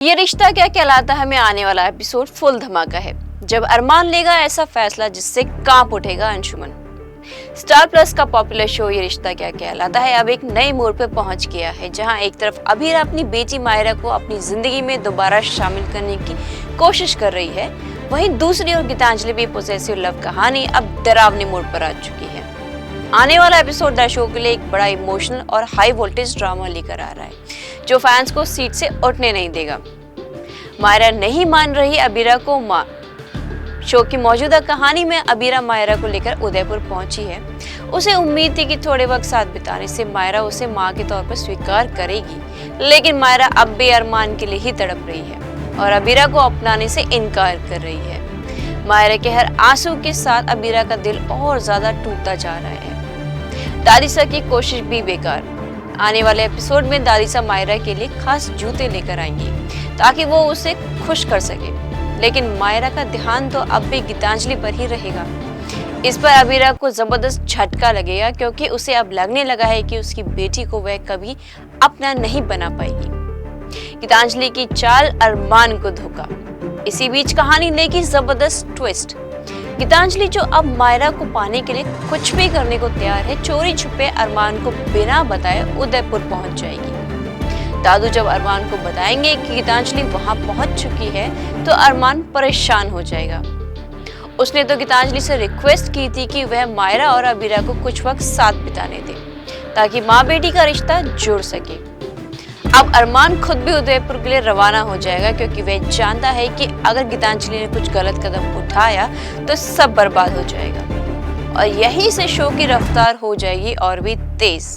ये रिश्ता क्या कहलाता है में आने वाला एपिसोड फुल धमाका है, जब अरमान लेगा ऐसा फैसला जिससे कांप उठेगा अंशुमन। स्टार प्लस का पॉपुलर शो ये रिश्ता क्या कहलाता है अब एक नए मोड़ पर पहुंच गया है, जहां एक तरफ अबीरा अपनी बेटी मायरा को अपनी जिंदगी में दोबारा शामिल करने की कोशिश कर रही है, वहीं दूसरी ओर गीतांजलि भी पॉसेसिव लव कहानी अब डरावनी मोड़ पर आ चुकी है। आने वाला एपिसोड दर्शकों के लिए एक बड़ा इमोशनल और हाई वोल्टेज ड्रामा लेकर आ रहा है, जो फैंस को सीट से उठने नहीं देगा। मायरा नहीं मान रही अबीरा को मां। शो की मौजूदा कहानी में अबीरा मायरा को लेकर उदयपुर पहुंची है। उसे उम्मीद थी कि थोड़े वक्त साथ बिताने से मायरा उसे मां के तौर पर स्वीकार करेगी, लेकिन मायरा अब भी अरमान के लिए ही तड़प रही है और अबीरा को अपनाने से इनकार कर रही है। मायरा के हर आंसू के साथ अबीरा का दिल और ज्यादा टूटता जा रहा है। दादिसा की कोशिश भी बेकार। आने वाले एपिसोड में दादिसा मायरा के लिए खास जूते लेकर आएंगी ताकि वो उसे खुश कर सके, लेकिन मायरा का ध्यान तो अब भी गीतांजलि पर ही रहेगा। इस पर अबीरा को जबरदस्त झटका लगेगा, क्योंकि उसे अब लगने लगा है कि उसकी बेटी को वह कभी अपना नहीं बना पाएगी। गीतांजलि की चाल, अरमान को धोखा। इसी बीच कहानी लेगी जबरदस्त ट्विस्ट। गीतांजलि जो अब मायरा को पाने के लिए कुछ भी करने को तैयार है, चोरी छुपे अरमान को बिना बताए उदयपुर पहुंच जाएगी। दादू जब अरमान को बताएंगे कि गीतांजलि वहां पहुंच चुकी है, तो अरमान परेशान हो जाएगा। उसने तो गीतांजलि से रिक्वेस्ट की थी कि वह मायरा और अबीरा को कुछ वक्त साथ बिताने दे, ताकि माँ बेटी का रिश्ता जुड़ सके। अब अरमान खुद भी उदयपुर के लिए रवाना हो जाएगा, क्योंकि वह जानता है कि अगर गीतांजलि ने कुछ गलत कदम उठाया तो सब बर्बाद हो जाएगा, और यहीं से शो की रफ्तार हो जाएगी और भी तेज।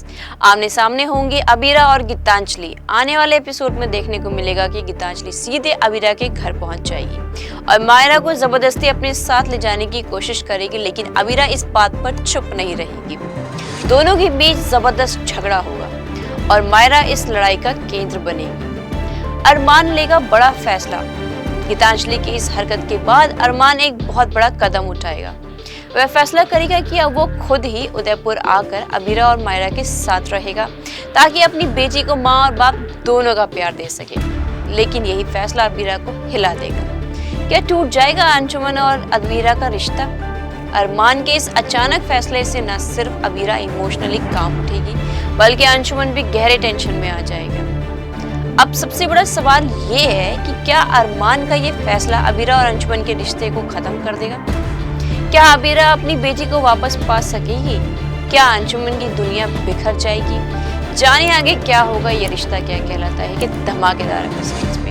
आमने सामने होंगी अबीरा और गीतांजलि। आने वाले एपिसोड में देखने को मिलेगा कि गीतांजलि सीधे अबीरा के घर पहुंच जाएगी और मायरा को जबरदस्ती अपने साथ ले जाने की कोशिश करेगी, लेकिन अबीरा इस बात पर चुप नहीं रहेगी। दोनों के बीच जबरदस्त झगड़ा होगा और मायरा इस लड़ाई का केंद्र बनेगी। अरमान लेगा बड़ा फैसला। गीतांजलि की इस हरकत के बाद अरमान एक बहुत बड़ा कदम उठाएगा। वह फैसला करेगा कि अब वो खुद ही उदयपुर आकर अबीरा और मायरा के साथ रहेगा, ताकि अपनी बेटी को माँ और बाप दोनों का प्यार दे सके। लेकिन यही फैसला अबीरा को हिला देगा। क्या टूट जाएगा अंशुमन और अबीरा का रिश्ता? अरमान के इस अचानक फैसले से न सिर्फ अबीरा इमोशनली कांप उठेगी, बल्कि अंशुमन भी गहरे टेंशन में आ जाएगा। अब सबसे बड़ा सवाल ये है कि क्या अरमान का ये फैसला अबीरा और अंशुमन के रिश्ते को खत्म कर देगा? क्या अबीरा अपनी बेटी को वापस पा सकेगी? क्या अंशुमन की दुनिया बिखर जाएगी? जाने आगे क्या होगा ये रिश्ता क्या कहलाता है कि धमाकेदार एपिसोड।